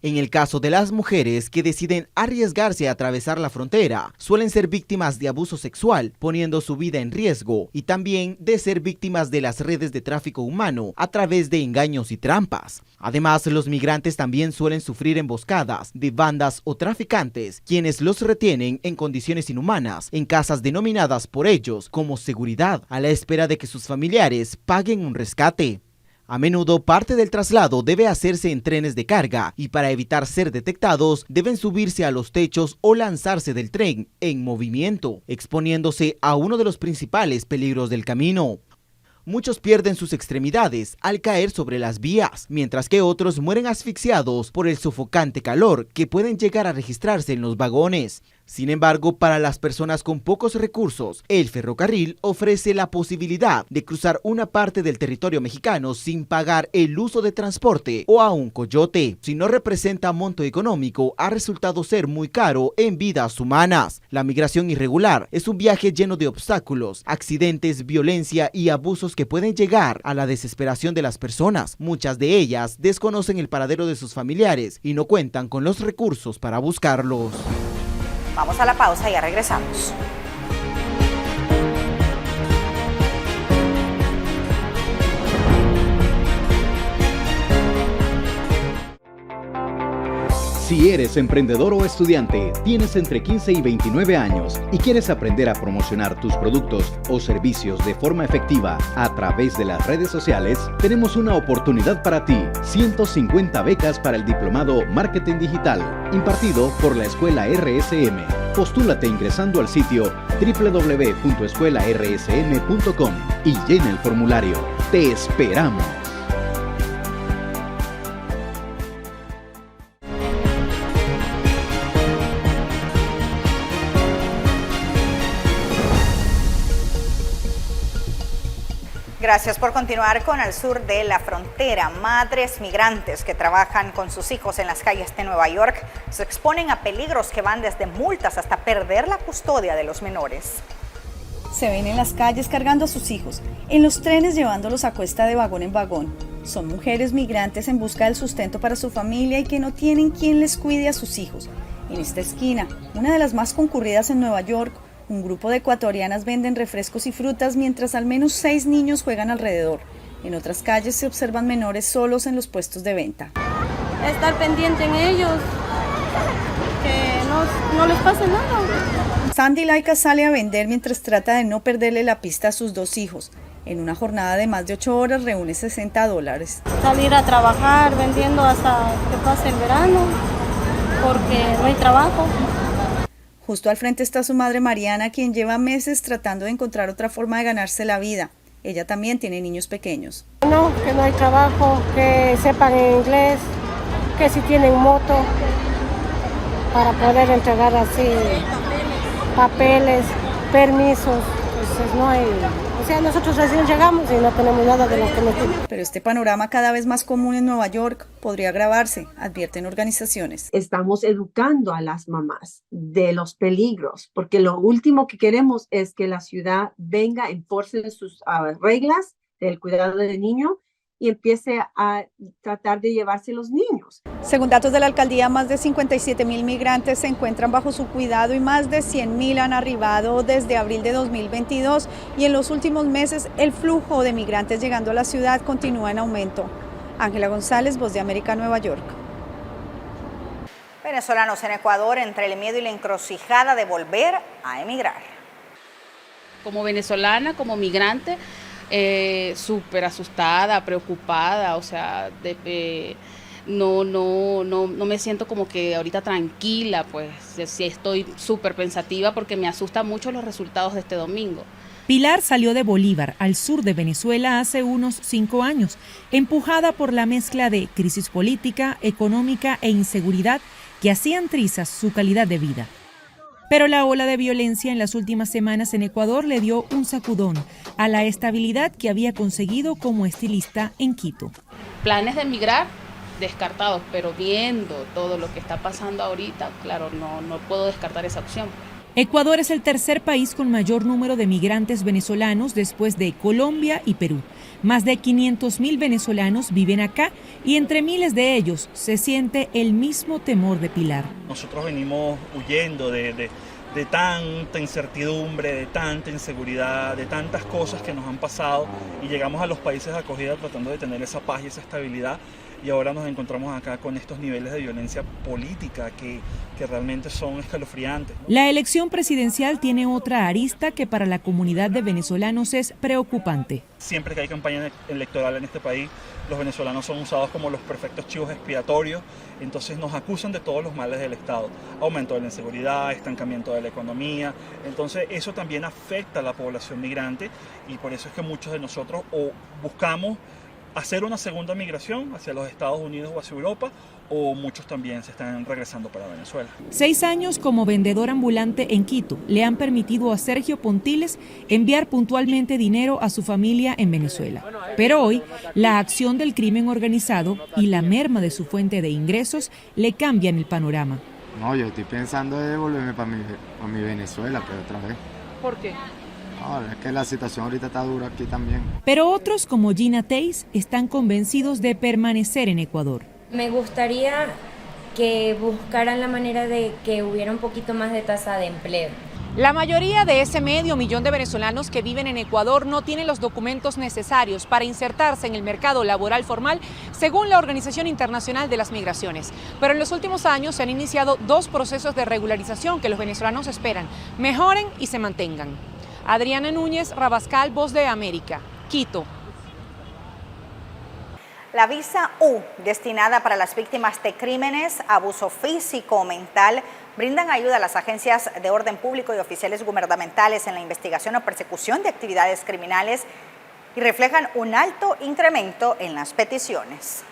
En el caso de las mujeres que deciden arriesgarse a atravesar la frontera, suelen ser víctimas de abuso sexual, poniendo su vida en riesgo, y también de ser víctimas de las redes de tráfico humano a través de engaños y trampas. Además, los migrantes también suelen sufrir emboscadas de bandas o traficantes, quienes los retienen en condiciones inhumanas en casas denominadas por ellos como seguridad, a la espera de que sus familiares paguen un rescate. A menudo parte del traslado debe hacerse en trenes de carga y para evitar ser detectados deben subirse a los techos o lanzarse del tren en movimiento, exponiéndose a uno de los principales peligros del camino. Muchos pierden sus extremidades al caer sobre las vías, mientras que otros mueren asfixiados por el sofocante calor que pueden llegar a registrarse en los vagones. Sin embargo, para las personas con pocos recursos, el ferrocarril ofrece la posibilidad de cruzar una parte del territorio mexicano sin pagar el uso de transporte o a un coyote. Si no representa monto económico, ha resultado ser muy caro en vidas humanas. La migración irregular es un viaje lleno de obstáculos, accidentes, violencia y abusos que pueden llegar a la desesperación de las personas. Muchas de ellas desconocen el paradero de sus familiares y no cuentan con los recursos para buscarlos. Vamos a la pausa y ya regresamos. Si eres emprendedor o estudiante, tienes entre 15 y 29 años y quieres aprender a promocionar tus productos o servicios de forma efectiva a través de las redes sociales, tenemos una oportunidad para ti. 150 becas para el diplomado Marketing Digital, impartido por la Escuela RSM. Postúlate ingresando al sitio www.escuelarsm.com y llena el formulario. ¡Te esperamos! Gracias por continuar con Al Sur de la Frontera. Madres migrantes que trabajan con sus hijos en las calles de Nueva York se exponen a peligros que van desde multas hasta perder la custodia de los menores. Se ven en las calles cargando a sus hijos, en los trenes llevándolos a cuesta de vagón en vagón. Son mujeres migrantes en busca del sustento para su familia y que no tienen quien les cuide a sus hijos. En esta esquina, una de las más concurridas en Nueva York, un grupo de ecuatorianas venden refrescos y frutas mientras al menos 6 niños juegan alrededor. En otras calles se observan menores solos en los puestos de venta. Estar pendiente en ellos, que no les pase nada. Sandy Laika sale a vender mientras trata de no perderle la pista a sus 2 hijos. En una jornada de más de 8 horas reúne $60. Salir a trabajar vendiendo hasta que pase el verano, porque no hay trabajo. Justo al frente está su madre Mariana, quien lleva meses tratando de encontrar otra forma de ganarse la vida. Ella también tiene niños pequeños. No, que no hay trabajo, que sepan inglés, que si tienen moto, para poder entregar así papeles, permisos. Entonces no hay, o sea, nosotros recién llegamos y no tenemos nada de lo que nos piden. Pero este panorama cada vez más común en Nueva York podría agravarse, advierten organizaciones. Estamos educando a las mamás de los peligros, porque lo último que queremos es que la ciudad venga, enforce sus reglas del cuidado del niño y empiece a tratar de llevarse los niños. Según datos de la alcaldía, más de 57,000 migrantes se encuentran bajo su cuidado y más de 100,000 han arribado desde abril de 2022 y en los últimos meses el flujo de migrantes llegando a la ciudad continúa en aumento. Ángela González, Voz de América, Nueva York. Venezolanos en Ecuador entre el miedo y la encrucijada de volver a emigrar. Como venezolana, como migrante, súper asustada, preocupada, o sea, no me siento como que ahorita tranquila, pues sí estoy súper pensativa porque me asustan mucho los resultados de este domingo. Pilar salió de Bolívar, al sur de Venezuela, hace unos 5 años, empujada por la mezcla de crisis política, económica e inseguridad que hacían trizas su calidad de vida. Pero la ola de violencia en las últimas semanas en Ecuador le dio un sacudón a la estabilidad que había conseguido como estilista en Quito. Planes de emigrar, descartados, pero viendo todo lo que está pasando ahorita, claro, no puedo descartar esa opción. Ecuador es el tercer país con mayor número de migrantes venezolanos después de Colombia y Perú. Más de 500,000 venezolanos viven acá y entre miles de ellos se siente el mismo temor de Pilar. Nosotros venimos huyendo de tanta incertidumbre, de tanta inseguridad, de tantas cosas que nos han pasado y llegamos a los países de acogida tratando de tener esa paz y esa estabilidad y ahora nos encontramos acá con estos niveles de violencia política que realmente son escalofriantes. La elección presidencial tiene otra arista que para la comunidad de venezolanos es preocupante. Siempre que hay campaña electoral en este país, los venezolanos son usados como los perfectos chivos expiatorios, entonces nos acusan de todos los males del Estado. Aumento de la inseguridad, estancamiento de la economía, entonces eso también afecta a la población migrante y por eso es que muchos de nosotros o buscamos hacer una segunda migración hacia los Estados Unidos o hacia Europa, o muchos también se están regresando para Venezuela. 6 años como vendedor ambulante en Quito le han permitido a Sergio Pontiles enviar puntualmente dinero a su familia en Venezuela. Pero hoy, la acción del crimen organizado y la merma de su fuente de ingresos le cambian el panorama. No, yo estoy pensando de devolverme para mi Venezuela, pero otra vez. ¿Por qué? No, es que la situación ahorita está dura aquí también. Pero otros, como Gina Teis, están convencidos de permanecer en Ecuador. Me gustaría que buscaran la manera de que hubiera un poquito más de tasa de empleo. La mayoría de ese 500,000 de venezolanos que viven en Ecuador no tienen los documentos necesarios para insertarse en el mercado laboral formal, según la Organización Internacional de las Migraciones. Pero en los últimos años se han iniciado 2 procesos de regularización que los venezolanos esperan mejoren y se mantengan. Adriana Núñez, Rabascal, Voz de América, Quito. La visa U, destinada para las víctimas de crímenes, abuso físico o mental, brindan ayuda a las agencias de orden público y oficiales gubernamentales en la investigación o persecución de actividades criminales y reflejan un alto incremento en las peticiones.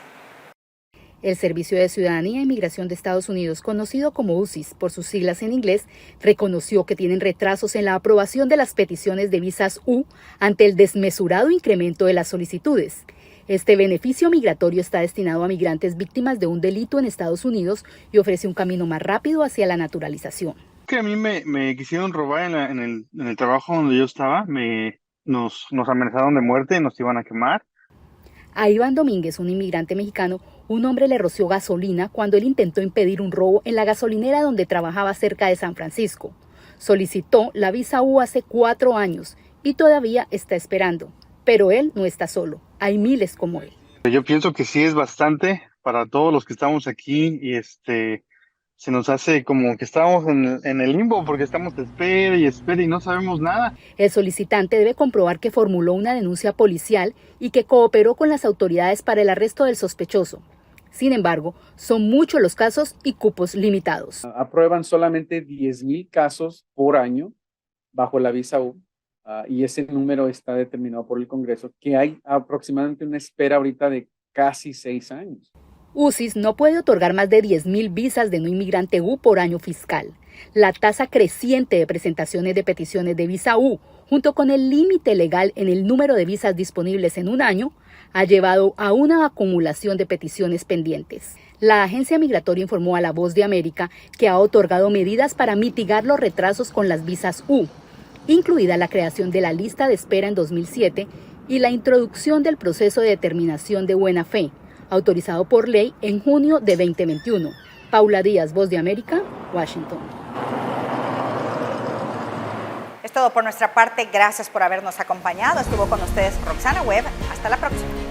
El Servicio de Ciudadanía e Inmigración de Estados Unidos, conocido como UCIS por sus siglas en inglés, reconoció que tienen retrasos en la aprobación de las peticiones de visas U ante el desmesurado incremento de las solicitudes. Este beneficio migratorio está destinado a migrantes víctimas de un delito en Estados Unidos y ofrece un camino más rápido hacia la naturalización. Que a mí me quisieron robar en el trabajo donde yo estaba, nos amenazaron de muerte, nos iban a quemar. A Iván Domínguez, un inmigrante mexicano, un hombre le roció gasolina cuando él intentó impedir un robo en la gasolinera donde trabajaba cerca de San Francisco. Solicitó la visa U hace 4 años y todavía está esperando. Pero él no está solo, hay miles como él. Yo pienso que sí es bastante para todos los que estamos aquí y se nos hace como que estamos en el limbo porque estamos espera y no sabemos nada. El solicitante debe comprobar que formuló una denuncia policial y que cooperó con las autoridades para el arresto del sospechoso. Sin embargo, son muchos los casos y cupos limitados. Aprueban solamente 10,000 casos por año bajo la visa U. Y ese número está determinado por el Congreso, que hay aproximadamente una espera ahorita de casi 6 años. UCIS no puede otorgar más de 10.000 visas de no inmigrante U por año fiscal. La tasa creciente de presentaciones de peticiones de visa U, junto con el límite legal en el número de visas disponibles en un año, ha llevado a una acumulación de peticiones pendientes. La agencia migratoria informó a La Voz de América que ha otorgado medidas para mitigar los retrasos con las visas U, incluida la creación de la lista de espera en 2007 y la introducción del proceso de determinación de buena fe, autorizado por ley en junio de 2021. Paula Díaz, Voz de América, Washington. Es todo por nuestra parte. Gracias por habernos acompañado. Estuvo con ustedes Roxana Webb. Hasta la próxima.